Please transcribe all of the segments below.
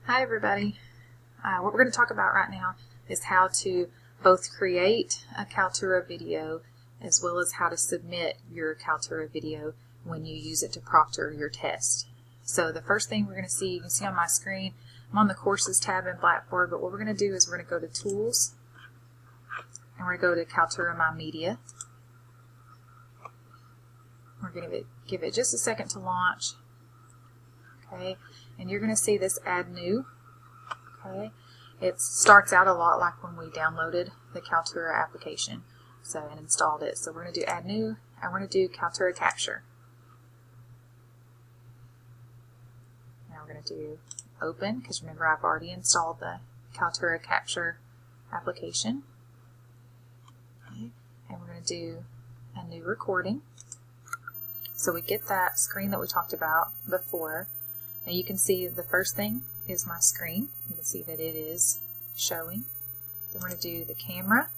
Hi everybody. What we're going to talk about right now is how to both create a Kaltura video as well as how to submit your Kaltura video when you use it to proctor your test. So the first thing we're going to see, you can see on my screen, I'm on the Courses tab in Blackboard, but what we're going to do is we're going to go to Tools, and we're going to go to Kaltura My Media. We're going to give it just a second to launch. Okay, and you're going to see this Add New. Okay, it starts out a lot like when we downloaded the Kaltura application and installed it. So we're going to do Add New, and we're going to do Kaltura Capture. Now we're going to do Open, because remember I've already installed the Kaltura Capture application. Okay, and we're going to do a new recording. So we get that screen that we talked about before. Now you can see the first thing is my screen. You can see that it is showing. Then we're going to do the camera.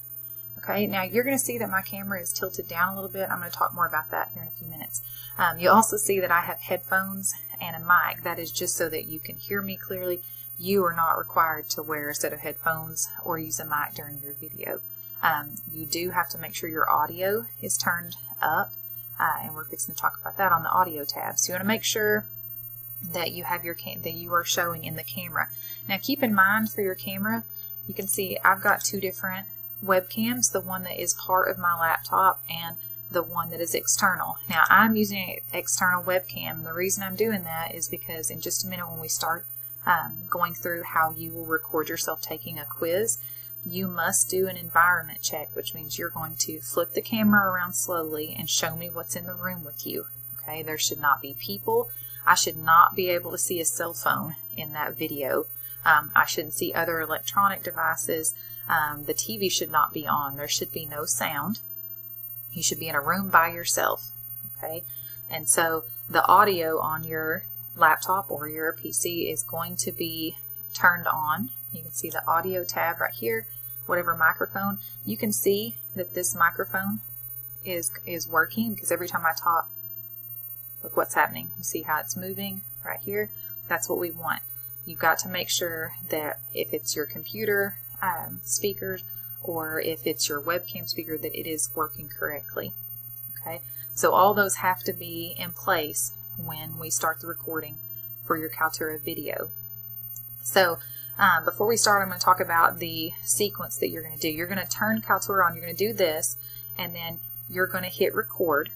Okay, now you're going to see that my camera is tilted down a little bit. I'm going to talk more about that here in a few minutes. You'll also see that I have headphones and a mic. That is just so that you can hear me clearly. You are not required to wear a set of headphones or use a mic during your video. You do have to make sure your audio is turned up, and we're fixing to talk about that on the audio tab. So you want to make sure that you have that you are showing in the camera. Now keep in mind for your camera, you can see I've got two different webcams, the one that is part of my laptop and the one that is external. Now I'm using an external webcam, and the reason I'm doing that is because in just a minute when we start going through how you will record yourself taking a quiz, you must do an environment check, which means you're going to flip the camera around slowly and show me what's in the room with you. Okay, there should not be people. I should not be able to see a cell phone in that video. I shouldn't see other electronic devices. The TV should not be on. There should be no sound. You should be in a room by yourself. Okay, and so the audio on your laptop or your PC is going to be turned on. You can see the audio tab right here, whatever microphone. You can see that this microphone is working because every time I talk, look what's happening. You see how it's moving right here? That's what we want. You've got to make sure that if it's your computer speakers or if it's your webcam speaker, that it is working correctly. Okay, so all those have to be in place when we start the recording for your Kaltura video. So before we start, I'm going to talk about the sequence that you're going to do. You're going to turn Kaltura on. You're going to do this, and then you're going to hit record.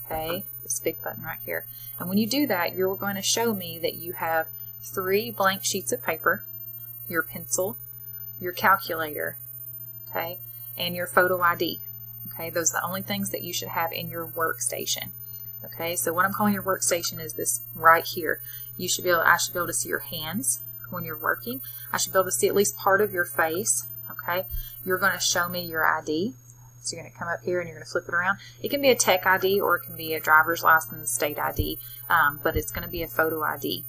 Okay, this big button right here. And when you do that, you're going to show me that you have 3 blank sheets of paper, your pencil, your calculator, okay, and your photo ID. Okay, those are the only things that you should have in your workstation. Okay, so what I'm calling your workstation is this right here. I should be able to see your hands when you're working. I should be able to see at least part of your face. Okay, you're going to show me your ID. So you're going to come up here and you're going to flip it around. It can be a tech ID or it can be a driver's license, state ID, but it's going to be a photo ID.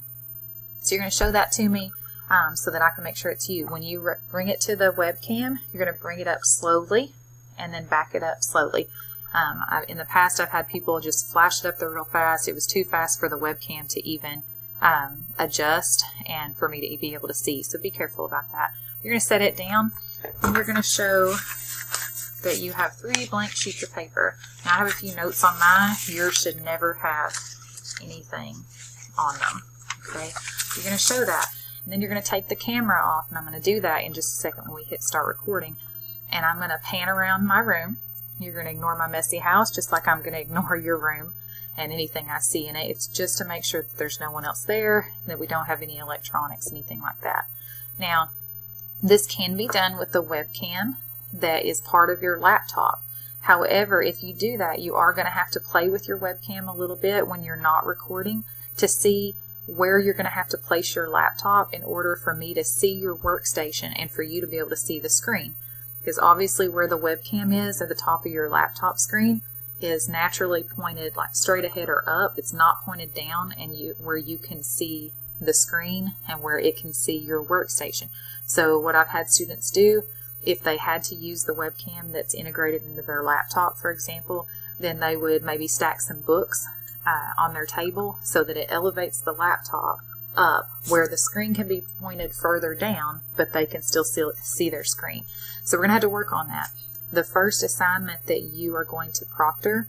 So you're going to show that to me so that I can make sure it's you. When you bring it to the webcam, you're going to bring it up slowly and then back it up slowly. In the past, I've had people just flash it up there real fast. It was too fast for the webcam to even adjust and for me to be able to see. So be careful about that. You're going to set it down and you're going to show that you have 3 blank sheets of paper. Now I have a few notes on mine. Yours should never have anything on them. Okay, you're going to show that. And then you're going to take the camera off, and I'm going to do that in just a second when we hit start recording. And I'm going to pan around my room. You're going to ignore my messy house just like I'm going to ignore your room and anything I see in it. It's just to make sure that there's no one else there, that we don't have any electronics, anything like that. Now, this can be done with the webcam that is part of your laptop. However, if you do that, you are going to have to play with your webcam a little bit when you're not recording to see where you're going to have to place your laptop in order for me to see your workstation and for you to be able to see the screen. Because obviously where the webcam is at the top of your laptop screen is naturally pointed like straight ahead or up. It's not pointed down and where you can see the screen and where it can see your workstation. So what I've had students do, if they had to use the webcam that's integrated into their laptop, for example, then they would maybe stack some books on their table so that it elevates the laptop up where the screen can be pointed further down, but they can still see their screen. So we're going to have to work on that. The first assignment that you are going to proctor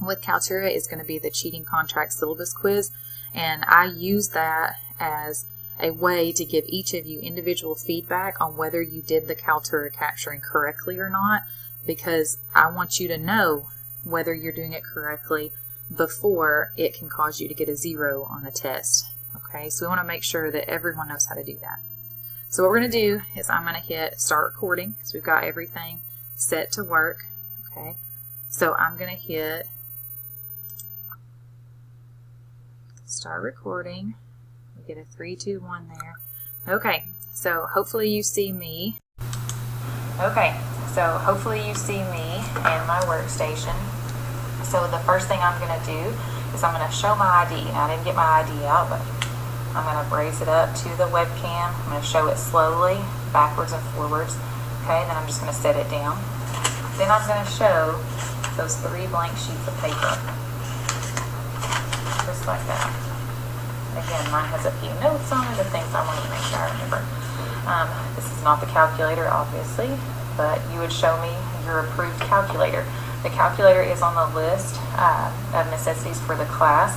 with Kaltura is going to be the cheating contract syllabus quiz, and I use that as a way to give each of you individual feedback on whether you did the Kaltura capturing correctly or not, because I want you to know whether you're doing it correctly before it can cause you to get a 0 on a test. Okay, so we want to make sure that everyone knows how to do that. So what we're going to do is I'm going to hit start recording because we've got everything set to work. Okay, so I'm going to hit start recording. We get a 3, 2, 1 there. Okay, so hopefully you see me. Okay, so hopefully you see me and my workstation. So the first thing I'm going to do is I'm going to show my ID. Now I didn't get my ID out, but I'm going to raise it up to the webcam. I'm going to show it slowly, backwards and forwards. Okay, then I'm just going to set it down. Then I'm going to show those 3 blank sheets of paper. Just like that. Again, mine has a few notes on it, the things I want to make sure I remember. This is not the calculator, obviously, but you would show me your approved calculator. The calculator is on the list of necessities for the class.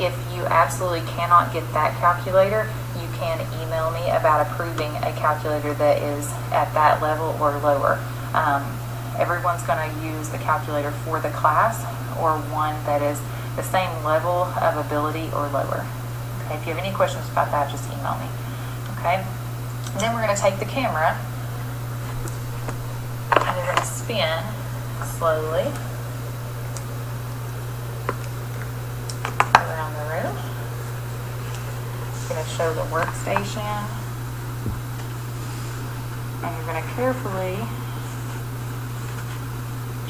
If you absolutely cannot get that calculator, you can email me about approving a calculator that is at that level or lower. Everyone's going to use the calculator for the class or one that is the same level of ability or lower. Okay, if you have any questions about that, just email me. Okay, and then we're going to take the camera and we're going to spin slowly around the room. I'm going to show the workstation, and you're going to carefully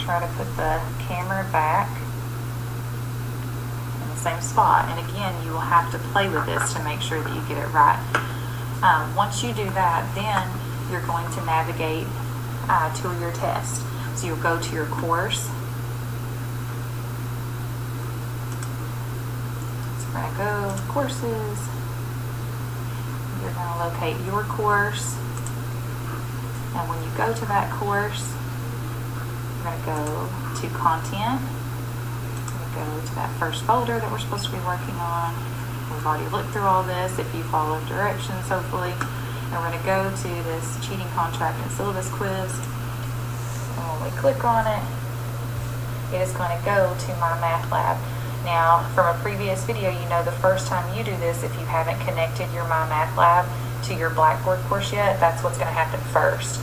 try to put the camera back in the same spot. And again, you will have to play with this to make sure that you get it right. Once you do that, then you're going to navigate to your test. So you'll go to your course. So we're going to go courses. You're going to locate your course. And when you go to that course, we're going to go to content. We're going to go to that first folder that we're supposed to be working on. We've already looked through all this if you follow directions, hopefully. And we're going to go to this cheating contract and syllabus quiz. And when we click on it, it is going to go to my math lab. Now, from a previous video, you know the first time you do this, if you haven't connected your My Math Lab to your Blackboard course yet, that's what's going to happen first.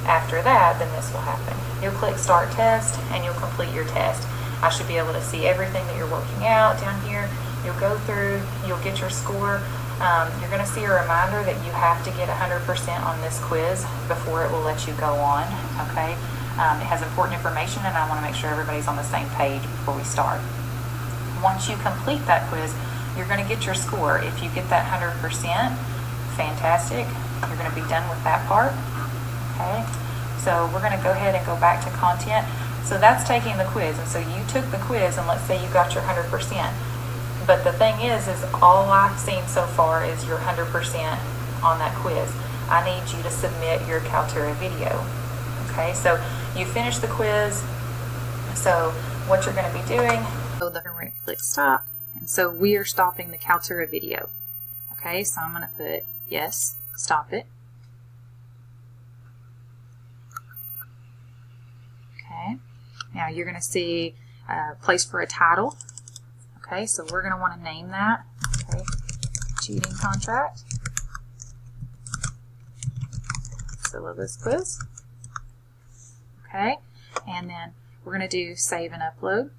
After that, then this will happen. You'll click Start Test, and you'll complete your test. I should be able to see everything that you're working out down here. You'll go through, you'll get your score. You're going to see a reminder that you have to get 100% on this quiz before it will let you go on, okay? It has important information, and I want to make sure everybody's on the same page before we start. Once you complete that quiz, you're going to get your score. If you get that 100%, fantastic. You're going to be done with that part. Okay, so we're going to go ahead and go back to content. So that's taking the quiz, and so you took the quiz, and let's say you got your 100%. But the thing is all I've seen so far is your 100% on that quiz. I need you to submit your Kaltura video. Okay, so you finish the quiz. So what you're going to be doing, we're going to click stop, and so we are stopping the Kaltura video. Okay, so I'm going to put yes, stop it. Okay, now you're going to see a place for a title. Okay, so we're going to want to name that. Okay, cheating contract, syllabus quiz. Okay, and then we're going to do save and upload.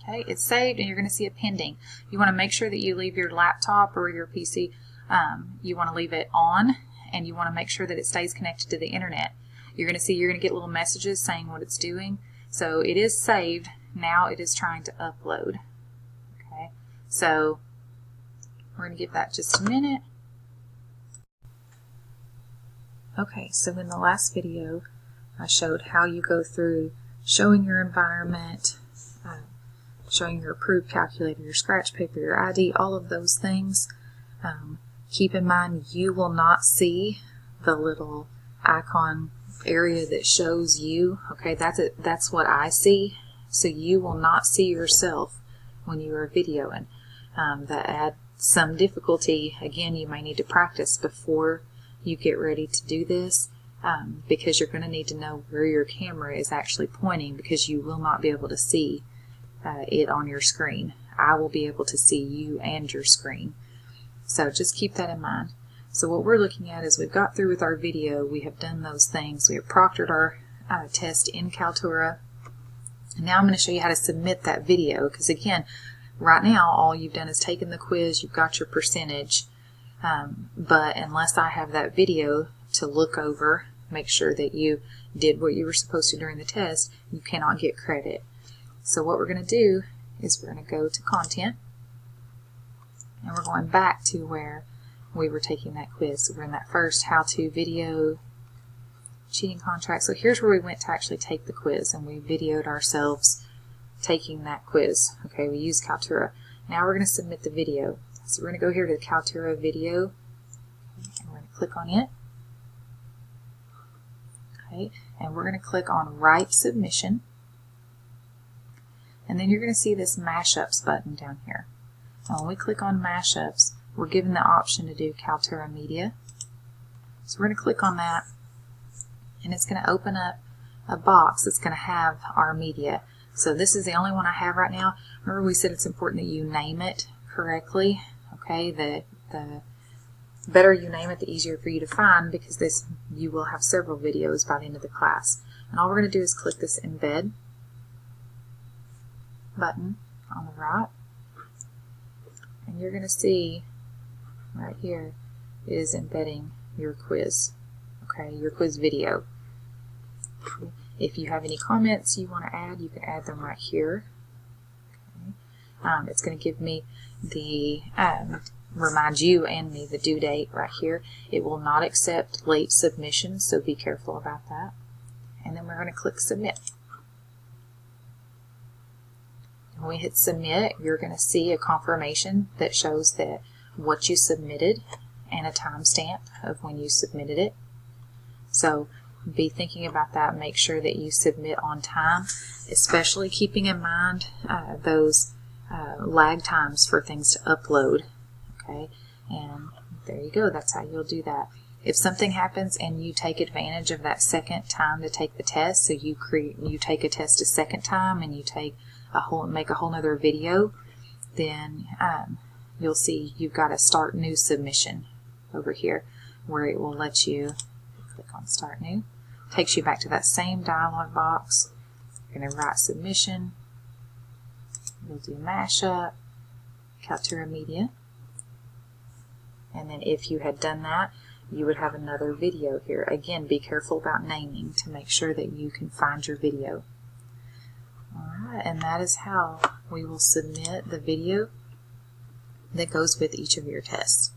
Okay, it's saved, and you're going to see a pending. You want to make sure that you leave your laptop or your PC, you want to leave it on, and you want to make sure that it stays connected to the internet. You're going to see you're going to get little messages saying what it's doing. So it is saved. Now it is trying to upload. Okay, so we're going to give that just a minute. Okay, so in the last video, I showed how you go through showing your environment, showing your approved calculator, your scratch paper, your ID, all of those things. Keep in mind you will not see the little icon area that shows you. Okay, that's what I see. So you will not see yourself when you are videoing. That adds some difficulty. Again, you may need to practice before you get ready to do this, because you're going to need to know where your camera is actually pointing, because you will not be able to see it on your screen. I will be able to see you and your screen. So just keep that in mind. So what we're looking at is we've got through with our video, we have done those things, we have proctored our test in Kaltura, and now I'm going to show you how to submit that video, because again, right now all you've done is taken the quiz, you've got your percentage, but unless I have that video to look over, make sure that you did what you were supposed to during the test, you cannot get credit. So what we're going to do is we're going to go to content, and we're going back to where we were taking that quiz. So we're in that first how-to video, cheating contract. So here's where we went to actually take the quiz, and we videoed ourselves taking that quiz. Okay, we used Kaltura. Now we're going to submit the video. So we're going to go here to the Kaltura video, and we're going to click on it. Okay, and we're going to click on Write Submission. And then you're going to see this Mashups button down here. And when we click on Mashups, we're given the option to do Kaltura Media. So we're going to click on that, and it's going to open up a box that's going to have our media. So this is the only one I have right now. Remember we said it's important that you name it correctly. Okay, the better you name it, the easier for you to find, because you will have several videos by the end of the class. And all we're going to do is click this Embed button on the right, and you're going to see right here is embedding your quiz. Okay, your quiz video. If you have any comments you want to add, you can add them right here. Okay. It's going to give me the remind you and me the due date right here. It will not accept late submissions, so be careful about that. And then we're going to click Submit. When we hit Submit, you're going to see a confirmation that shows that what you submitted and a timestamp of when you submitted it. So be thinking about that. Make sure that you submit on time, especially keeping in mind those lag times for things to upload. Okay, and there you go. That's how you'll do that. If something happens and you take advantage of that second time to take the test, so you take a test a second time and you make a whole nother video, then you'll see you've got a Start New Submission over here, where it will let you click on Start New. Takes you back to that same dialog box. You're going to write submission. You'll do Mashup, Kaltura Media. And then if you had done that, you would have another video here. Again, be careful about naming to make sure that you can find your video. Alright, and that is how we will submit the video that goes with each of your tests.